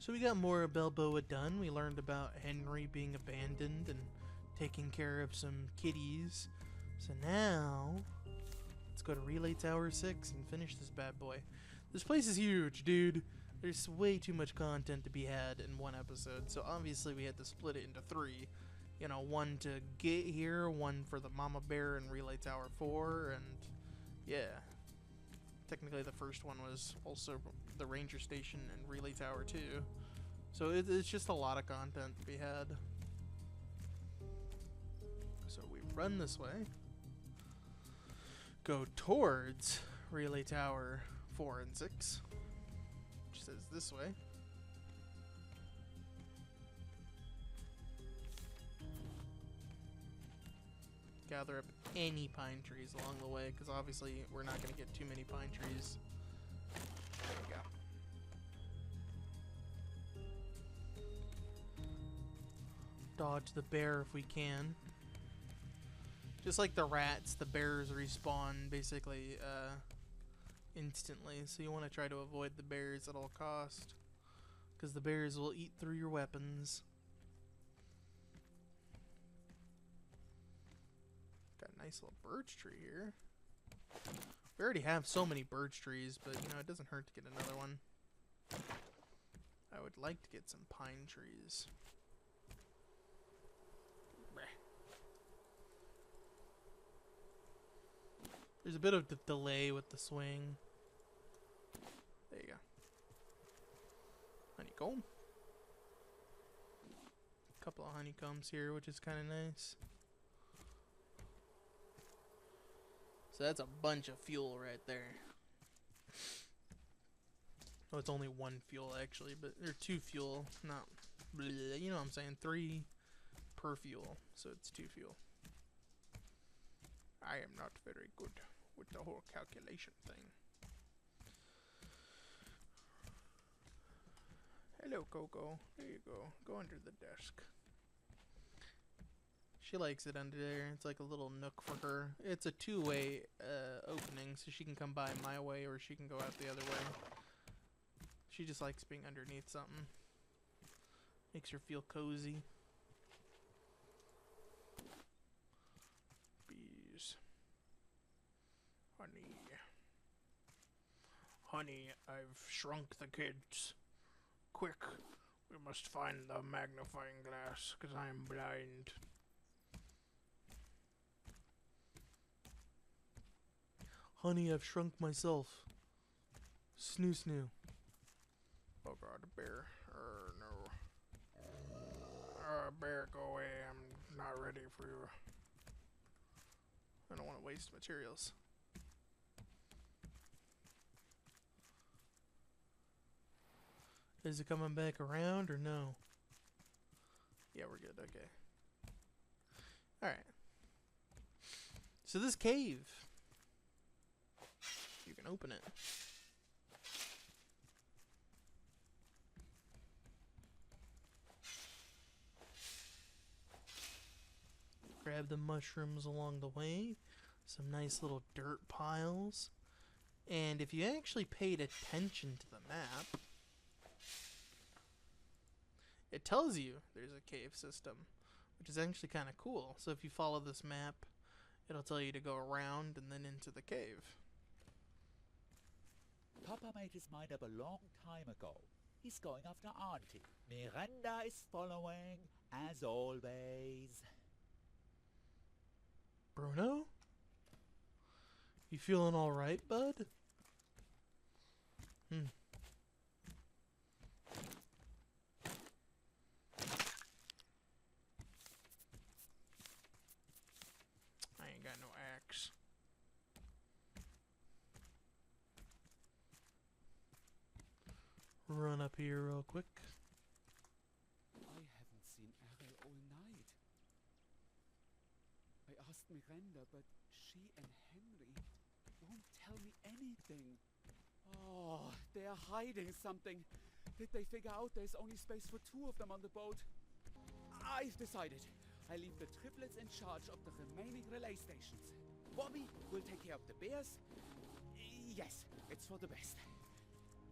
So we got more of Balboa done. We learned about Henry being abandoned and taking care of some kitties. So now, let's go to Relay Tower 6 and finish this bad boy. This place is huge, dude. There's way too much content to be had in one episode, so obviously we had to split it into 3. You know, 1 to get here, 1 for the Mama Bear and Relay Tower 4, and yeah. Technically the first one was also the Ranger Station and Relay Tower 2. So it's just a lot of content to be had. So we run this way. Go towards Relay Tower 4 and 6. Which says this way. Gather up any pine trees along the way, because obviously we're not going to get too many pine trees. There we go. Dodge the bear if we can. Just like the rats, the bears respawn basically instantly, so you want to try to avoid the bears at all cost, because the bears will eat through your weapons. Got a nice little birch tree here. We already have so many birch trees, but you know, it doesn't hurt to get another one. I would like to get some pine trees. Bleh. There's a bit of delay with the swing. There you go. Honeycomb. A couple of honeycombs here, which is kind of nice. So that's a bunch of fuel right there. Oh, it's only 1 fuel actually, but they're 2 fuel, not, bleh, you know what I'm saying, 3 per fuel, so it's 2 fuel. I am not very good with the whole calculation thing. Hello, Coco. There you go. Go under the desk. She likes it under there. It's like a little nook for her. It's a 2-way opening, so she can come by my way or she can go out the other way. She just likes being underneath something. Makes her feel cozy. Bees. Honey. Honey, I've shrunk the kids. Quick, we must find the magnifying glass, because I am blind. Honey, I've shrunk myself. Snoo snoo. Oh god, a bear. No. Bear, go away. I'm not ready for you. I don't want to waste materials. Is it coming back around or no? Yeah, we're good. Okay. Alright. So this cave, you can open it. Grab the mushrooms along the way. Some nice little dirt piles. And if you actually paid attention to the map, it tells you there's a cave system, which is actually kind of cool. So if you follow this map, it'll tell you to go around and then into the cave. Papa made his mind up a long time ago. He's going after Auntie. Miranda is following, as always. Bruno? You feeling alright, bud? I ain't got no axe. Run up here real quick. I haven't seen Ariel all night. I asked Miranda, but she and Henry won't tell me anything. Oh, they're hiding something. Did they figure out there's only space for 2 of them on the boat? I've decided. I leave the triplets in charge of the remaining relay stations. Bobby will take care of the bears. Yes, it's for the best. So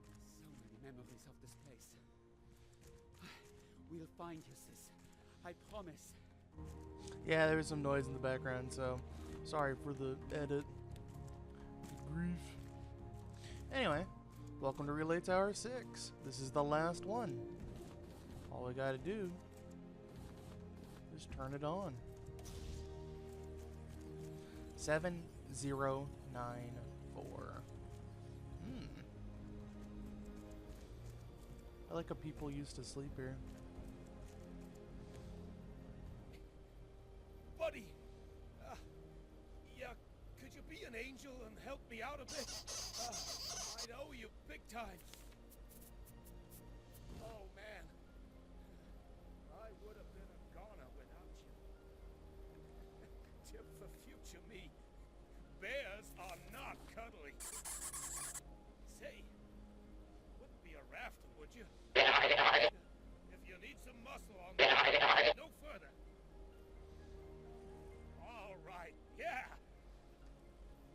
many memories of this place. We'll find you, sis. I promise. Yeah, there was some noise in the background, so sorry for the edit. Grief. Anyway, welcome to Relay Tower 6. This is the last one. All we gotta do is turn it on. 7094. I like how people used to sleep here. Buddy! Yeah, could you be an angel and help me out a bit? I'd owe you big time. Oh, man. I would have been a goner without you. Tip for future me. Bears are not cuddly. Say, wouldn't be a rafter, would you? If you need some muscle on that, no further. All right, yeah.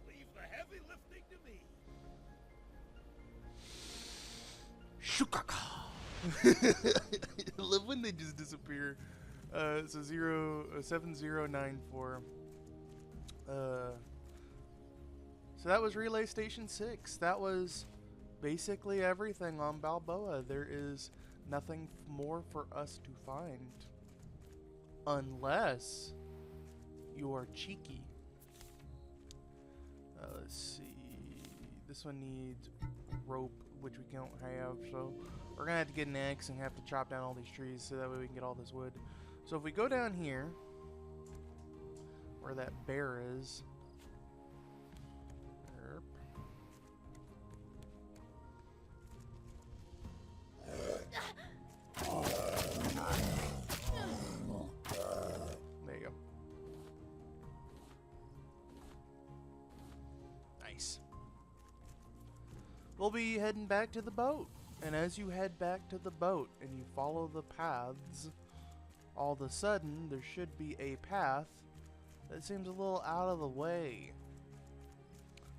Leave the heavy lifting to me. Shukaka. I love when they just disappear. So 7094. So that was Relay Station 6. That was basically everything on Balboa. There is nothing more for us to find. Unless you are cheeky. Let's see. This one needs rope, which we don't have, so we're gonna have to get an axe and have to chop down all these trees so that way we can get all this wood. So if we go down here, where that bear is, there you go. Nice. We'll be heading back to the boat. And as you head back to the boat and you follow the paths, all of a sudden there should be a path that seems a little out of the way.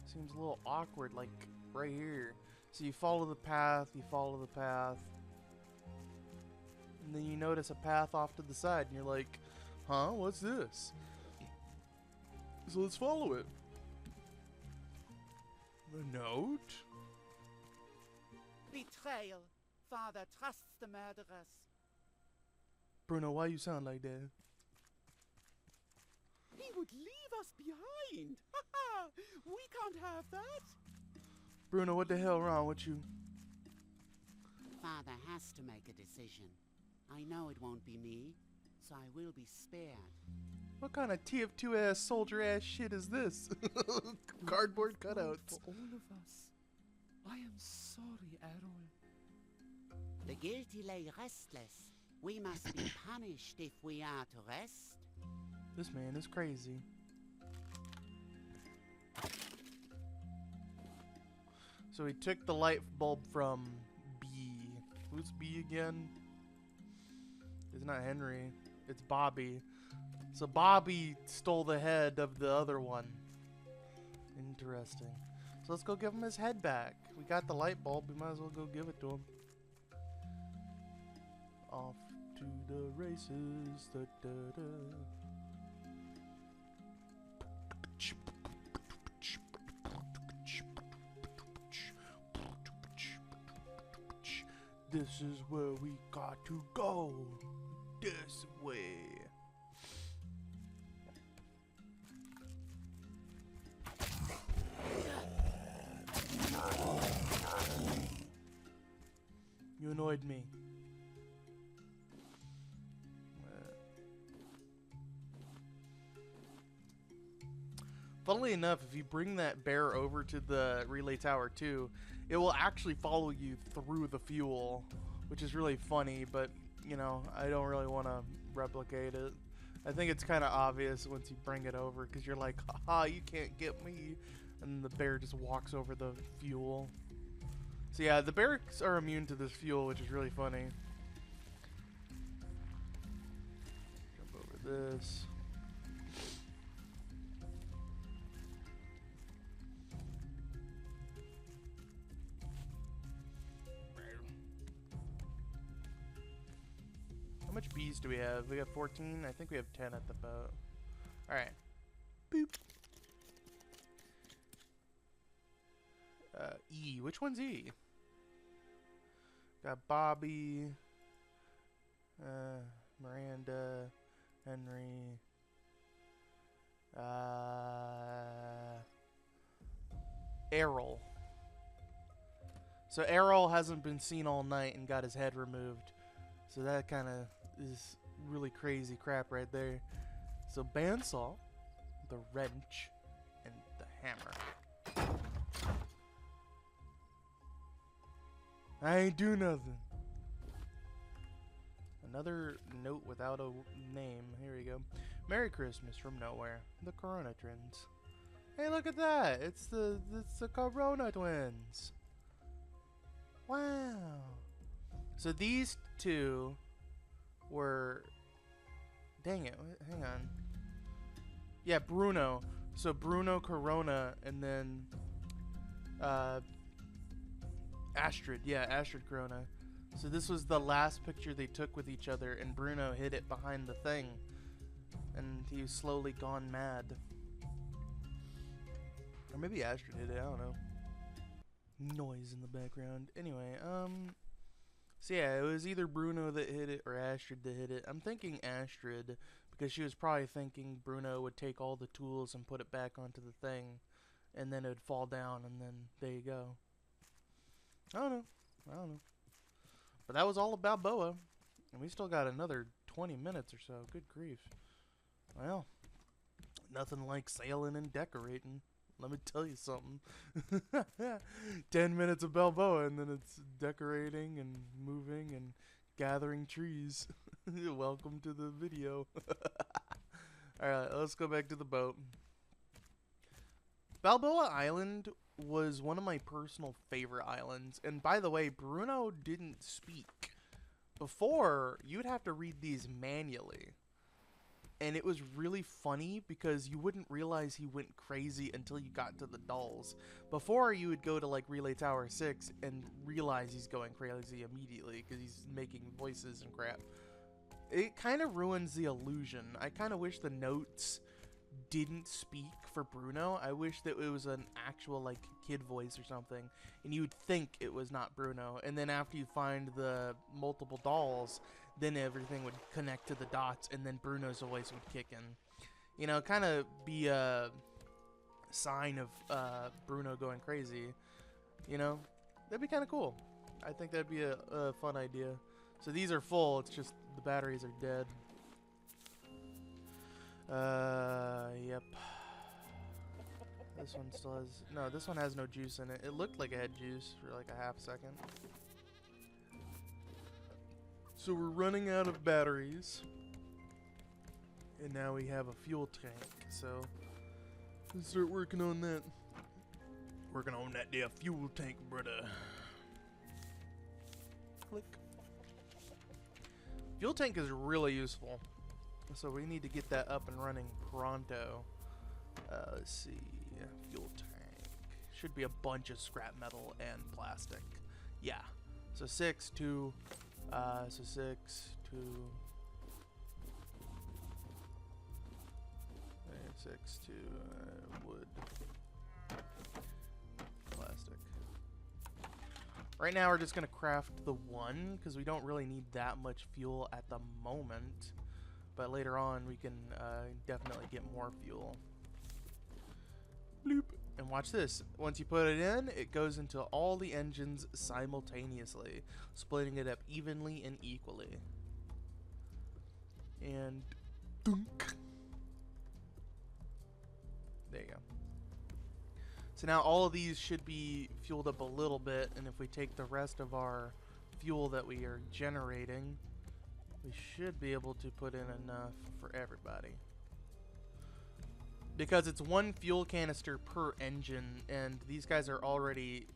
Seems a little awkward, like right here. So you follow the path, and then you notice a path off to the side and you're like, huh, what's this? So let's follow it. The note? Betrayal. Father trusts the murderers. Bruno, why you sound like that? He would leave us behind. We can't have that. Bruno, what the hell wrong with you? Father has to make a decision. I know it won't be me, so I will be spared. What kind of TF2 ass soldier ass shit is this? Cardboard cutouts. For all of us. I am sorry, Errol. The guilty lay restless. We must be punished if we are to rest. This man is crazy. So he took the light bulb from B. Who's B again? It's not Henry. It's Bobby. So Bobby stole the head of the other one. Interesting. So let's go give him his head back. We got the light bulb. We might as well go give it to him. Off to the races. Da, da, da. This is where we got to go. This way. You annoyed me. Funnily enough, if you bring that bear over to the relay tower too, it will actually follow you through the fuel, which is really funny, but you know, I don't really want to replicate it. I think it's kind of obvious once you bring it over, because you're like, haha, you can't get me, and the bear just walks over the fuel. So yeah, the bears are immune to this fuel, which is really funny. Jump over this. much bees do we have? We have 14. I think we have 10 at the boat. Alright. Boop. E. Which one's E? Got Bobby. Miranda. Henry. Errol. So Errol hasn't been seen all night and got his head removed. So that kind of is really crazy crap right there. So bandsaw, the wrench, and the hammer. I ain't do nothing. Another note without a name. Here we go. Merry Christmas from nowhere. The Corona Twins. Hey, look at that! It's the Corona Twins. Wow. So these two were. Dang it! Hang on. Yeah, Bruno. So Bruno Corona, and then Astrid. Yeah, Astrid Corona. So this was the last picture they took with each other, and Bruno hid it behind the thing, and he was slowly gone mad. Or maybe Astrid hid it, I don't know. Noise in the background. Anyway, so yeah, it was either Bruno that hid it or Astrid that hid it. I'm thinking Astrid, because she was probably thinking Bruno would take all the tools and put it back onto the thing, and then it would fall down, and then there you go. I don't know. But that was all about Balboa, and we still got another 20 minutes or so. Good grief. Well, nothing like sailing and decorating. Let me tell you something. 10 minutes of Balboa, and then it's decorating and moving and gathering trees. Welcome to the video. Alright, let's go back to the boat. Balboa Island was one of my personal favorite islands. And by the way, Bruno didn't speak. Before, you'd have to read these manually. And it was really funny because you wouldn't realize he went crazy until you got to the dolls. Before, you would go to like Relay Tower 6 and realize he's going crazy immediately because he's making voices and crap. It kind of ruins the illusion. I kind of wish the notes didn't speak for Bruno. I wish that it was an actual like kid voice or something, and you would think it was not Bruno. And then after you find the multiple dolls, then everything would connect to the dots, and then Bruno's voice would kick in. You know, kind of be a sign of Bruno going crazy. You know, that'd be kind of cool. I think that'd be a fun idea. So these are full. It's just the batteries are dead. Yep. This one still has... No, this one has no juice in it. It looked like it had juice for like a half second. So we're running out of batteries. And now we have a fuel tank. So let's start working on that. Working on that there fuel tank, brother. Click. Fuel tank is really useful. So we need to get that up and running pronto. Let's see. Fuel tank. Should be a bunch of scrap metal and plastic. Yeah. So 6, 2. So 6, 2. 6, 2. Wood. Plastic. Right now we're just going to craft the 1 because we don't really need that much fuel at the moment. But later on, we can definitely get more fuel. Bloop. And watch this. Once you put it in, it goes into all the engines simultaneously, splitting it up evenly and equally. And dunk. There you go. So now all of these should be fueled up a little bit, and if we take the rest of our fuel that we are generating, we should be able to put in enough for everybody. Because it's 1 fuel canister per engine, and these guys are already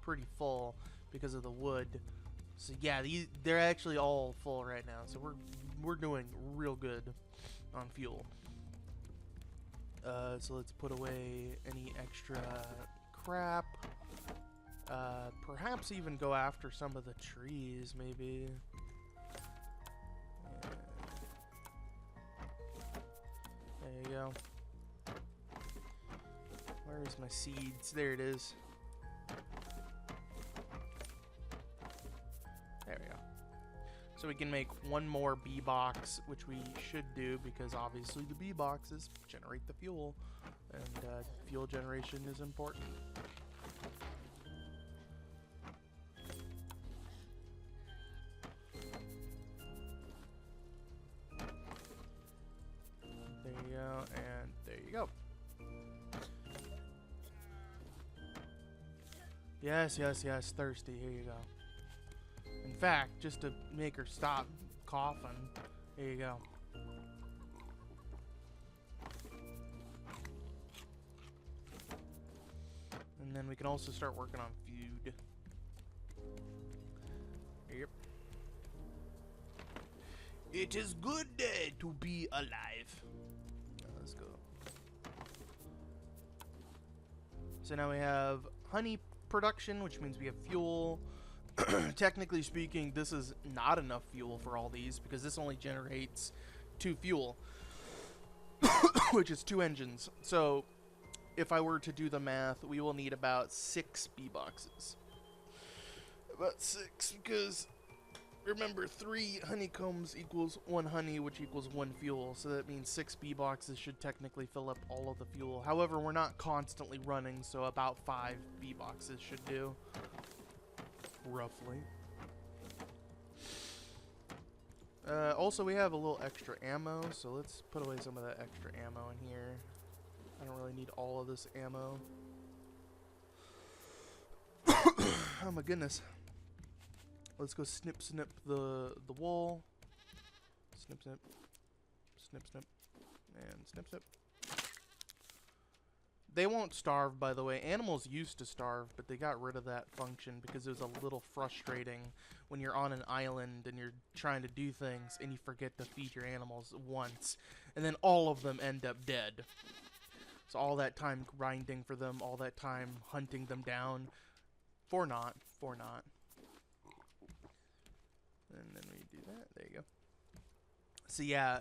pretty full because of the wood. So yeah, they're actually all full right now. So we're doing real good on fuel. So let's put away any extra crap. Perhaps even go after some of the trees, maybe. There you go. Where is my seeds? There it is. There we go. So we can make one more bee box, which we should do because obviously the bee boxes generate the fuel, and fuel generation is important. There you go, and there you go. Yes, yes, yes, thirsty. Here you go. In fact, just to make her stop coughing, here you go. And then we can also start working on food. Yep. It is good to be alive. Let's go. So now we have honey production, which means we have fuel. Technically speaking, this is not enough fuel for all these because this only generates 2 fuel, which is 2 engines. So if I were to do the math, we will need about 6 bee boxes. About 6, because remember, 3 honeycombs equals 1 honey, which equals 1 fuel. So that means 6 bee boxes should technically fill up all of the fuel. However, we're not constantly running, so about 5 bee boxes should do. Roughly. Also, we have a little extra ammo, so let's put away some of that extra ammo in here. I don't really need all of this ammo. Oh my goodness. Let's go snip the wool. Snip, snip. Snip, snip. And snip, snip. They won't starve, by the way. Animals used to starve, but they got rid of that function because it was a little frustrating when you're on an island and you're trying to do things and you forget to feed your animals once, and then all of them end up dead. So all that time grinding for them, all that time hunting them down, for naught. And then we do that. There you go. So yeah,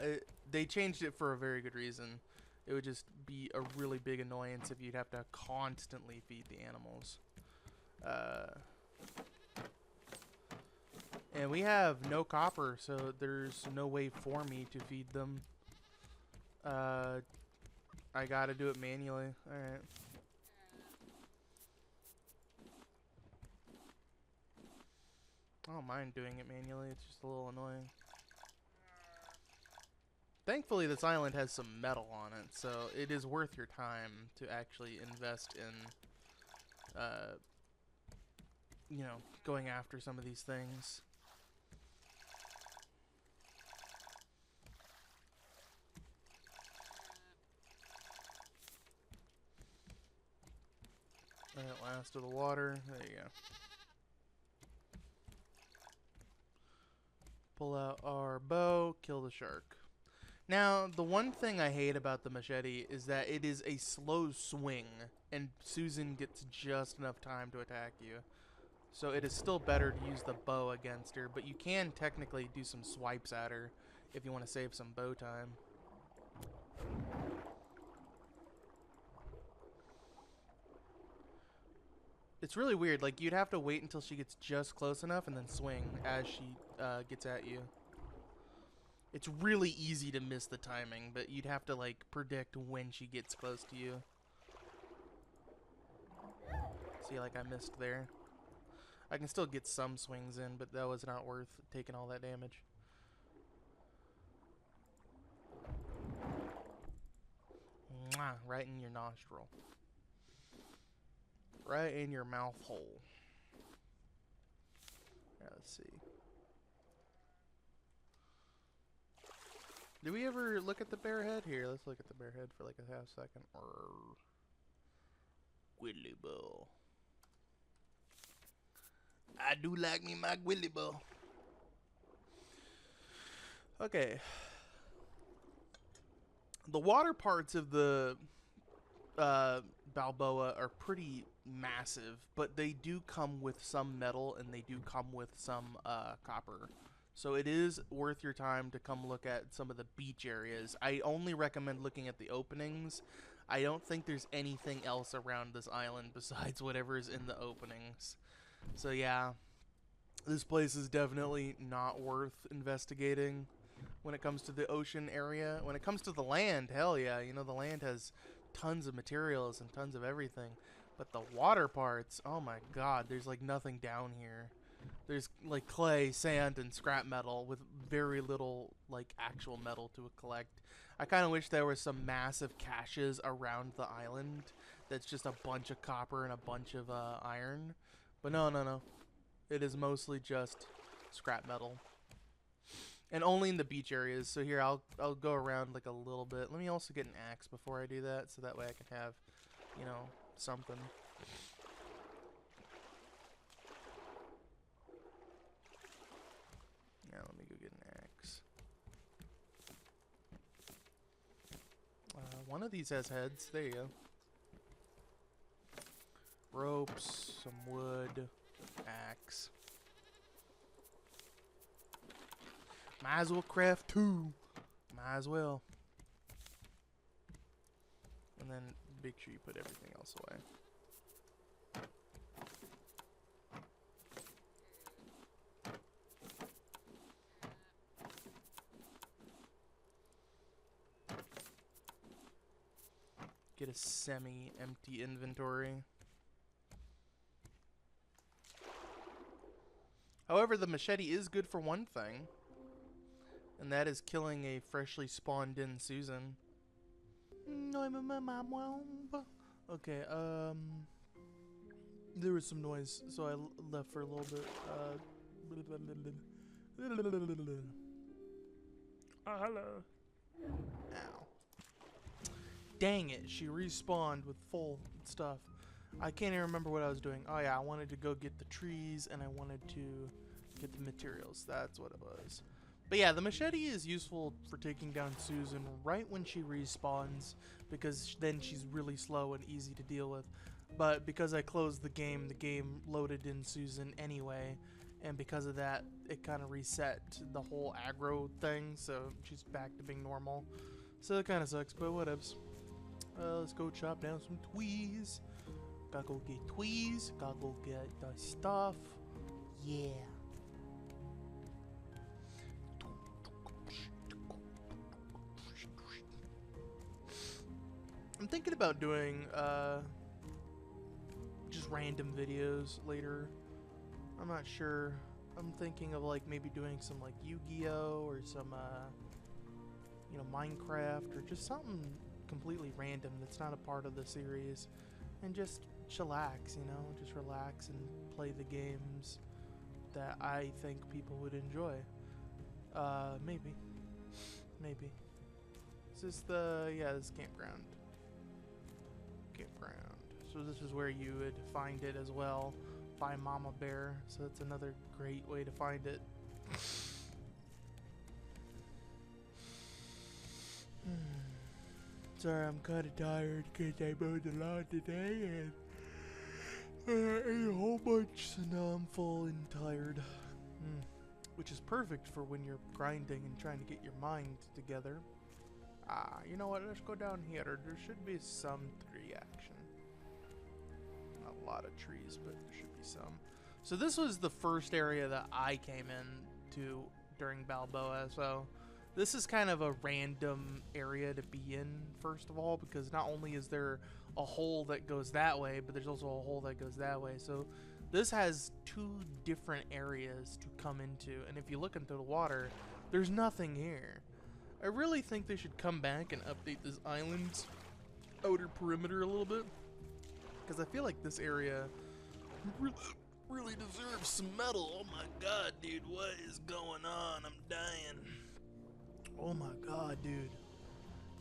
they changed it for a very good reason. It would just be a really big annoyance if you'd have to constantly feed the animals. And we have no copper, so there's no way for me to feed them. I gotta do it manually. Alright. I don't mind doing it manually, it's just a little annoying. Thankfully, this island has some metal on it, so it is worth your time to actually invest in, you know, going after some of these things. Alright, last of the water. There you go. Pull out our bow, kill the shark. Now, the one thing I hate about the machete is that it is a slow swing, and Susan gets just enough time to attack you. So it is still better to use the bow against her, but you can technically do some swipes at her if you want to save some bow time. It's really weird, like you'd have to wait until she gets just close enough and then swing as she gets at you. It's really easy to miss the timing, but you'd have to like predict when she gets close to you. See, like I missed there. I can still get some swings in, but that was not worth taking all that damage. Mwah, right in your nostril. Right in your mouth hole. Yeah, let's see. Did we ever look at the bear head? Here, let's look at the bear head for like a half second. Willy bow. I do like me my Willy bow. Okay. The water parts of the Balboa are pretty massive, but they do come with some metal and they do come with some copper. So it is worth your time to come look at some of the beach areas. I only recommend looking at the openings. I don't think there's anything else around this island besides whatever is in the openings. So yeah, this place is definitely not worth investigating when it comes to the ocean area. When it comes to the land, hell yeah, you know, the land has tons of materials and tons of everything. But the water parts, oh my god, there's like nothing down here. There's like clay, sand, and scrap metal with very little like actual metal to collect. I kind of wish there were some massive caches around the island that's just a bunch of copper and a bunch of iron. But no. It is mostly just scrap metal. And only in the beach areas. So here, I'll go around like a little bit. Let me also get an axe before I do that, so that way I can have, you know, something. Now let me go get an axe. One of these has heads. There you go. Ropes, some wood, axe. Might as well craft two. Might as well. And then make sure you put everything else away. Get a semi-empty inventory. However, the machete is good for one thing, and that is killing a freshly spawned in Susan. Okay, there was some noise, so I left for a little bit. Hello. Ow. Dang it, she respawned with full stuff. I can't even remember what I was doing. Oh yeah, I wanted to go get the trees and I wanted to get the materials. That's what it was. But yeah, the machete is useful for taking down Susan right when she respawns, because then she's really slow and easy to deal with. But because I closed the game loaded in Susan anyway, and because of that, it kind of reset the whole aggro thing, so she's back to being normal. So it kind of sucks, but whatevs. Let's go chop down some tweez. Gotta go get tweez. Gotta go get the stuff. Yeah. I'm thinking about doing just random videos later. I'm not sure. I'm thinking of like maybe doing some like Yu-Gi-Oh or some you know, Minecraft, or just something completely random that's not a part of the series, and just chillax, you know, just relax and play the games that I think people would enjoy. Maybe. Is this the, yeah, this campground. So this is where you would find it as well, by Mama Bear, so that's another great way to find it. Sorry, I'm kind of tired because I mowed the lawn today and I ate a whole bunch, so now I'm full and tired. Which is perfect for when you're grinding and trying to get your mind together. You know what? Let's go down here. There should be some tree action. Not a lot of trees, but there should be some. So this was the first area that I came in to during Balboa, so this is kind of a random area to be in, first of all, because not only is there a hole that goes that way, but there's also a hole that goes that way. So this has two different areas to come into, and if you look into the water, there's nothing here. I really think they should come back and update this island's outer perimeter a little bit, because I feel like this area really deserves some metal. Oh my god, dude, what is going on? I'm dying. Oh my god, dude.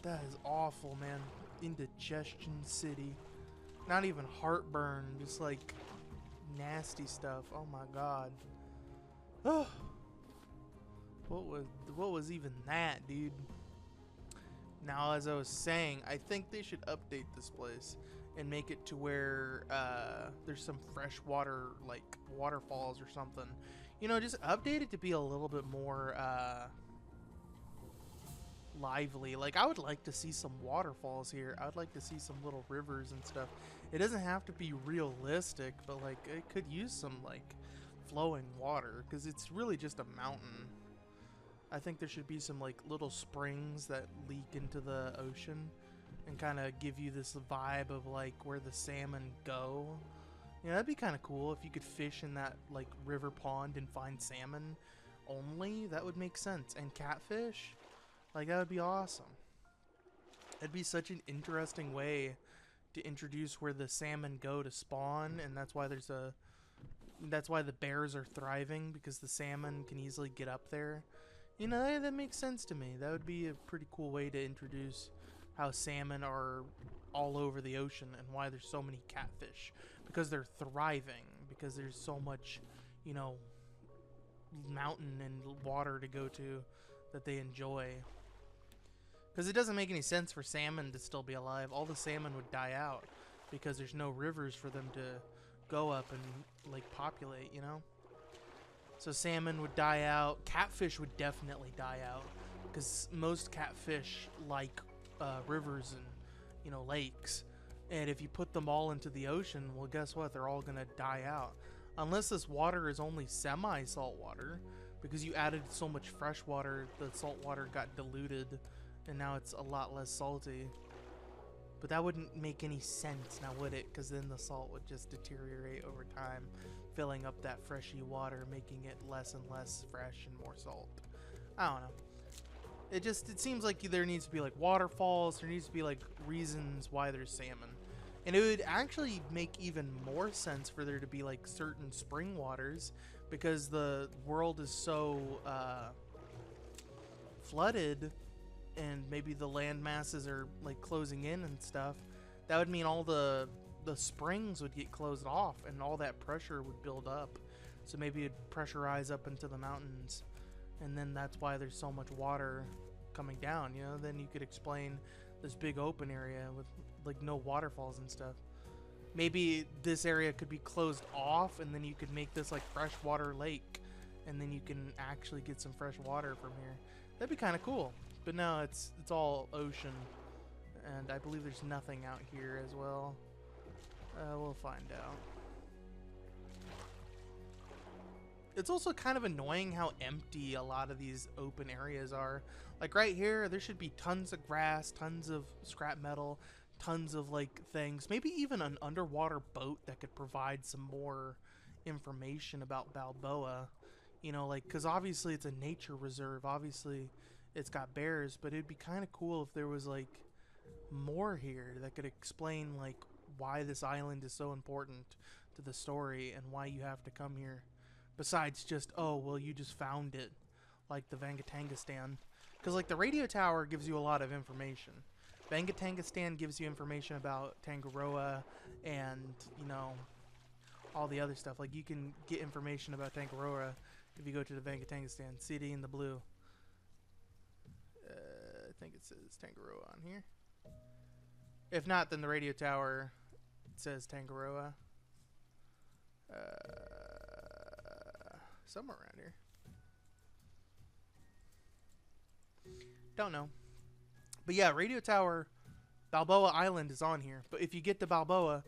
That is awful, man. Indigestion City. Not even heartburn, just like nasty stuff. Oh my god. Oh. What was even that, dude? Now, as I was saying, I think they should update this place and make it to where there's some fresh water, like waterfalls or something. You know, just update it to be a little bit more lively. Like, I would like to see some waterfalls here. I would like to see some little rivers and stuff. It doesn't have to be realistic, but like it could use some like flowing water, because it's really just a mountain. I think there should be some like little springs that leak into the ocean and kind of give you this vibe of like where the salmon go. Yeah, that'd be kind of cool if you could fish in that like river pond and find salmon only. That would make sense. And catfish, like that would be awesome. It'd be such an interesting way to introduce where the salmon go to spawn, and that's why the bears are thriving, because the salmon can easily get up there. You know, that makes sense to me. That would be a pretty cool way to introduce how salmon are all over the ocean and why there's so many catfish. Because they're thriving, because there's so much, you know, mountain and water to go to that they enjoy. Because it doesn't make any sense for salmon to still be alive. All the salmon would die out because there's no rivers for them to go up and like populate, you know? So salmon would die out. Catfish would definitely die out, because most catfish like rivers and, you know, lakes. And if you put them all into the ocean, well, guess what? They're all gonna die out. Unless this water is only semi-salt water, because you added so much fresh water, the salt water got diluted, and now it's a lot less salty. But that wouldn't make any sense now, would it? Because then the salt would just deteriorate over time, filling up that freshy water, making it less and less fresh and more salt. I don't know. It seems like there needs to be like waterfalls, there needs to be like reasons why there's salmon. And it would actually make even more sense for there to be like certain spring waters, because the world is so flooded, and maybe the land masses are like closing in and stuff. That would mean all the springs would get closed off, and all that pressure would build up. So maybe it'd pressurize up into the mountains, and then that's why there's so much water coming down, you know? Then you could explain this big open area with like no waterfalls and stuff. Maybe this area could be closed off, and then you could make this like freshwater lake, and then you can actually get some fresh water from here. That'd be kind of cool. But no, it's all ocean, and I believe there's nothing out here as well. We'll find out. It's also kind of annoying how empty a lot of these open areas are. Like right here, there should be tons of grass, tons of scrap metal, tons of like things. Maybe even an underwater boat that could provide some more information about Balboa. You know, like, because obviously it's a nature reserve. Obviously it's got bears, but it'd be kind of cool if there was like more here that could explain like why this island is so important to the story and why you have to come here, besides just, oh well, you just found it, like the Vangatangistan. Because like the radio tower gives you a lot of information. Vangatangistan gives you information about Tangaroa and, you know, all the other stuff. Like you can get information about Tangaroa if you go to the Vangatangistan city in the blue. I think it says Tangaroa on here. If not, then the radio tower says Tangaroa. Somewhere around here. Don't know. But yeah, radio tower, Balboa Island is on here. But if you get to Balboa,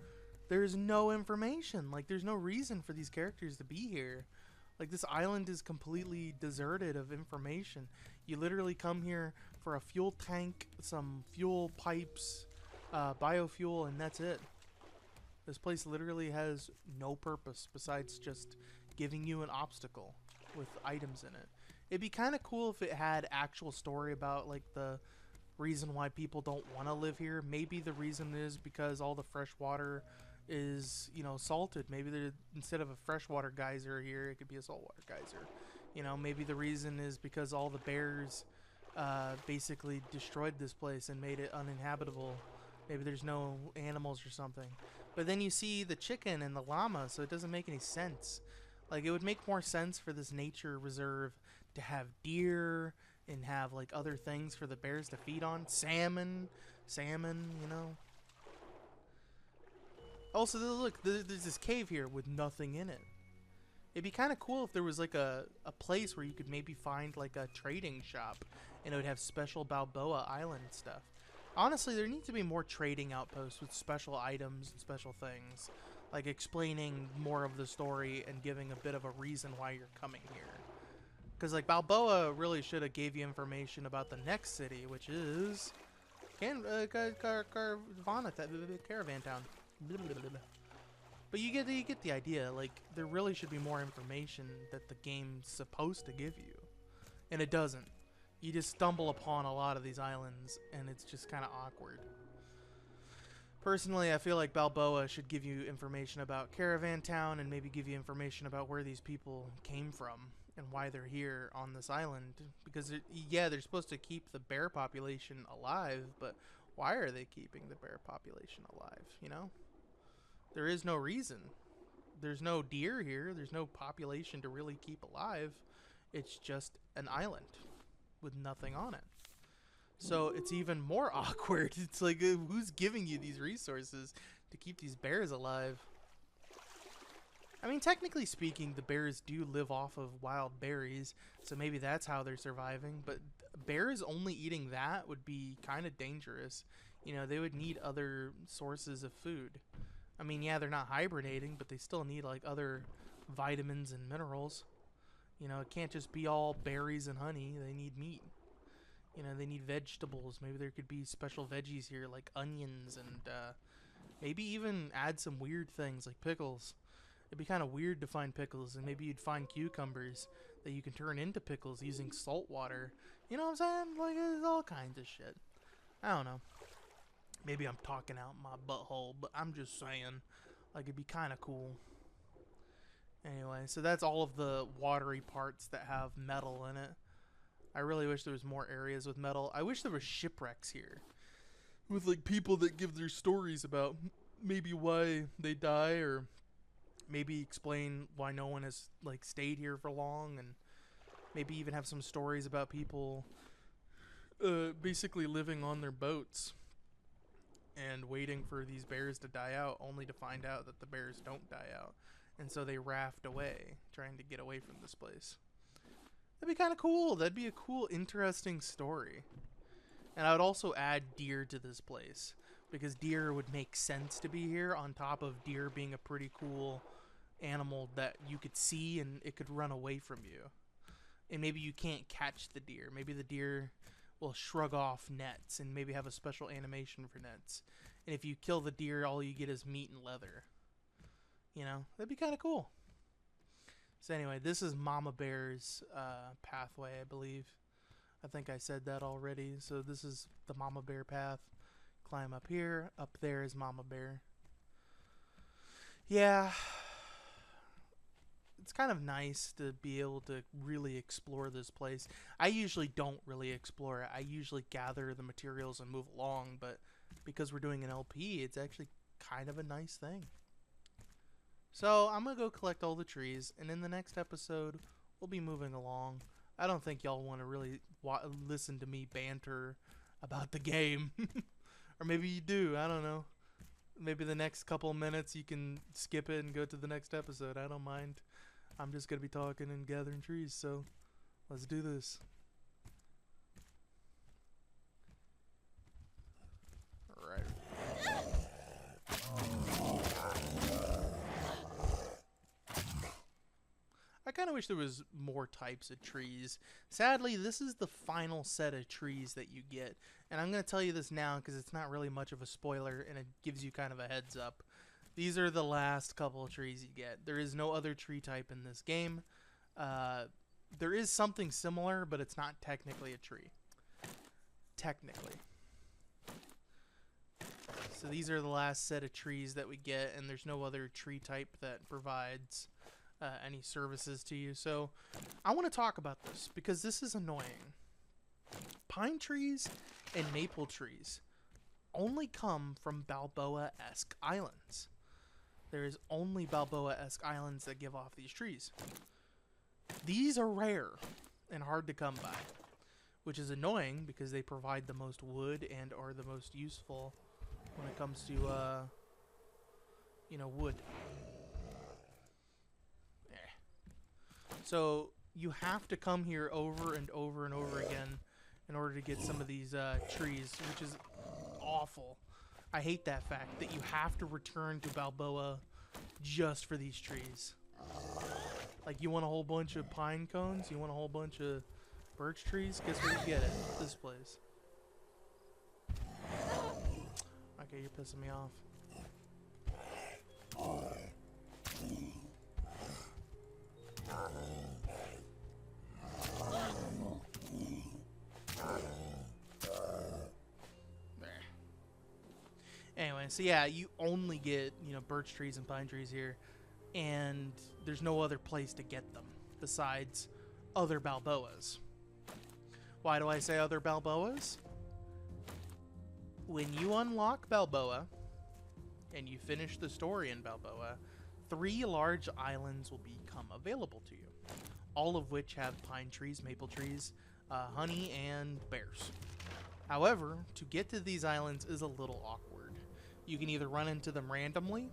there's no information. Like, there's no reason for these characters to be here. Like, this island is completely deserted of information. You literally come here for a fuel tank, some fuel pipes, biofuel, and that's it. This place literally has no purpose besides just giving you an obstacle with items in it. It'd be kind of cool if it had actual story about like the reason why people don't want to live here. Maybe the reason is because all the fresh water is, you know, salted. Maybe instead of a freshwater geyser here, it could be a saltwater geyser. You know, maybe the reason is because all the bears basically destroyed this place and made it uninhabitable. Maybe there's no animals or something. But then you see the chicken and the llama, so it doesn't make any sense. Like, it would make more sense for this nature reserve to have deer and have like other things for the bears to feed on. Salmon, you know. Also, look, there's this cave here with nothing in it. It'd be kind of cool if there was like a place where you could maybe find like a trading shop and it would have special Balboa Island stuff. Honestly, there needs to be more trading outposts with special items and special things, like explaining more of the story and giving a bit of a reason why you're coming here. Because like Balboa really should have gave you information about the next city, which is Caravan Town. But you get the idea. Like, there really should be more information that the game's supposed to give you, and it doesn't. You just stumble upon a lot of these islands, and it's just kind of awkward. Personally, I feel like Balboa should give you information about Caravan Town and maybe give you information about where these people came from and why they're here on this island. Because, yeah, they're supposed to keep the bear population alive, but why are they keeping the bear population alive, you know? There is no reason. There's no deer here. There's no population to really keep alive. It's just an island with nothing on it. So it's even more awkward. It's like, who's giving you these resources to keep these bears alive? I mean, technically speaking, the bears do live off of wild berries, so maybe that's how they're surviving. But bears only eating that would be kind of dangerous. You know, they would need other sources of food. I mean, yeah, they're not hibernating, but they still need, like, other vitamins and minerals. You know, it can't just be all berries and honey. They need meat. You know, they need vegetables. Maybe there could be special veggies here, like onions, and maybe even add some weird things, like pickles. It'd be kind of weird to find pickles, and maybe you'd find cucumbers that you can turn into pickles using salt water. You know what I'm saying? Like, there's all kinds of shit. I don't know. Maybe I'm talking out my butthole, but I'm just saying, like, it'd be kind of cool. Anyway, so that's all of the watery parts that have metal in it. I really wish there was more areas with metal. I wish there were shipwrecks here, with, like, people that give their stories about maybe why they die, or maybe explain why no one has, like, stayed here for long, and maybe even have some stories about people basically living on their boats and waiting for these bears to die out, only to find out that the bears don't die out. And so they raft away, trying to get away from this place. That'd be kind of cool. That'd be a cool, interesting story. And I would also add deer to this place, because deer would make sense to be here, on top of deer being a pretty cool animal that you could see and it could run away from you. And maybe you can't catch the deer. Maybe the deer will shrug off nets and maybe have a special animation for nets. And if you kill the deer, all you get is meat and leather. You know, that'd be kind of cool. So anyway, this is Mama Bear's pathway, I believe. I think I said that already. So this is the Mama Bear path. Climb up here. Up there is Mama Bear. Yeah. It's kind of nice to be able to really explore this place. I usually don't really explore it. I usually gather the materials and move along, but because we're doing an LP, it's actually kind of a nice thing. So I'm going to go collect all the trees, and in the next episode, we'll be moving along. I don't think y'all want to really listen to me banter about the game. Or maybe you do, I don't know. Maybe the next couple minutes you can skip it and go to the next episode. I don't mind. I'm just going to be talking and gathering trees, so let's do this. Alright. I kind of wish there was more types of trees. Sadly, this is the final set of trees that you get. And I'm going to tell you this now because it's not really much of a spoiler and it gives you kind of a heads up. These are the last couple of trees you get. There is no other tree type in this game. There is something similar, but it's not technically a tree. Technically. So these are the last set of trees that we get, and there's no other tree type that provides any services to you. So I want to talk about this because this is annoying. Pine trees and maple trees only come from Balboa-esque islands. There is only Balboa-esque islands that give off these trees. These are rare and hard to come by, which is annoying because they provide the most wood and are the most useful when it comes to, you know, wood. So you have to come here over and over and over again in order to get some of these trees, which is awful. I hate that fact that you have to return to Balboa just for these trees. Like, you want a whole bunch of pine cones? You want a whole bunch of birch trees? Guess where you get it? This place. Okay, you're pissing me off. Anyway, so yeah, you only get, you know, birch trees and pine trees here, and there's no other place to get them besides other Balboas. Why do I say other Balboas? When you unlock Balboa, and you finish the story in Balboa, 3 large islands will become available to you, all of which have pine trees, maple trees, honey, and bears. However, to get to these islands is a little awkward. You can either run into them randomly,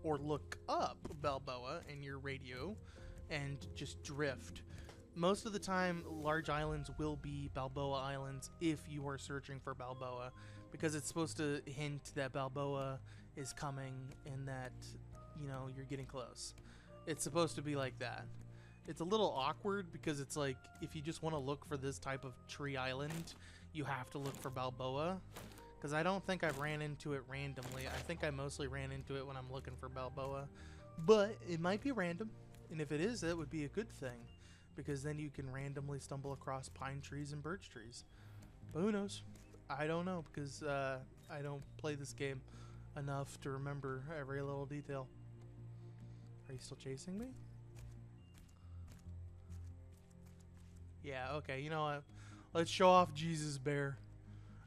or look up Balboa in your radio and just drift. Most of the time, large islands will be Balboa Islands if you are searching for Balboa, because it's supposed to hint that Balboa is coming and that, you know, you're getting close. It's supposed to be like that. It's a little awkward because it's like, if you just want to look for this type of tree island, you have to look for Balboa. Because I don't think I've ran into it randomly. I think I mostly ran into it when I'm looking for Balboa. But it might be random. And if it is, that would be a good thing. Because then you can randomly stumble across pine trees and birch trees. But who knows? I don't know. Because I don't play this game enough to remember every little detail. Are you still chasing me? Yeah, okay. You know what? Let's show off Jesus Bear.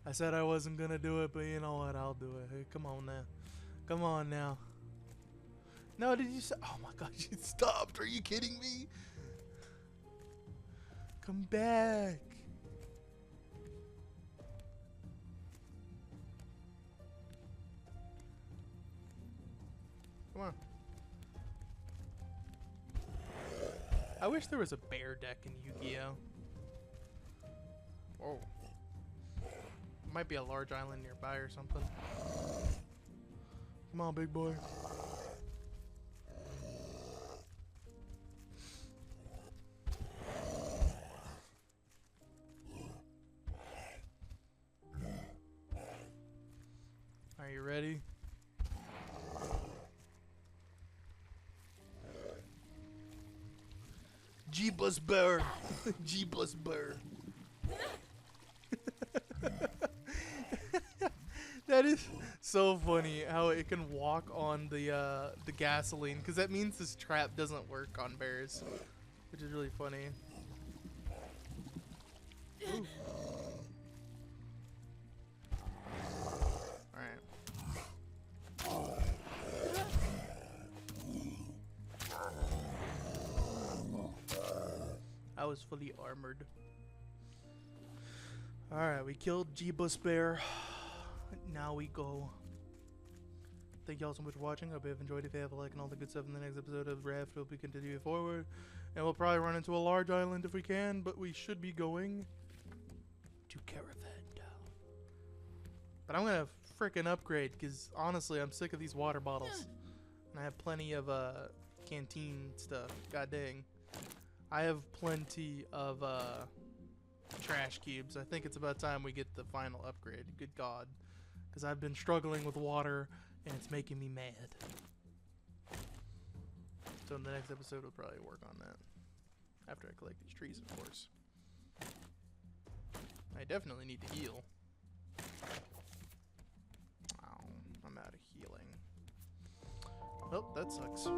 I said I wasn't gonna do it, but you know what? I'll do it. Hey, come on now. Come on now. No, did you say? Oh my gosh, you stopped. Are you kidding me? Come back. Come on. I wish there was a bear deck in Yu-Gi-Oh! Whoa. Might be a large island nearby or something. Come on, big boy. Are you ready? G-Bus Bear. G-Bus Bear. That is so funny how it can walk on the gasoline, because that means this trap doesn't work on bears, which is really funny. Ooh. Alright. I was fully armored. Alright, we killed G-Bus Bear. Now we go. Thank y'all so much for watching. I hope you have enjoyed. If you have, a like and all the good stuff in the next episode of Raft, we'll be continuing forward. And we'll probably run into a large island if we can, but we should be going to Caravan Town. But I'm gonna frickin' upgrade, because honestly, I'm sick of these water bottles. And I have plenty of canteen stuff. God dang. I have plenty of trash cubes. I think it's about time we get the final upgrade. Good God. Because I've been struggling with water, and it's making me mad. So in the next episode, we'll probably work on that. After I collect these trees, of course. I definitely need to heal. Oh, I'm out of healing. Oh, that sucks.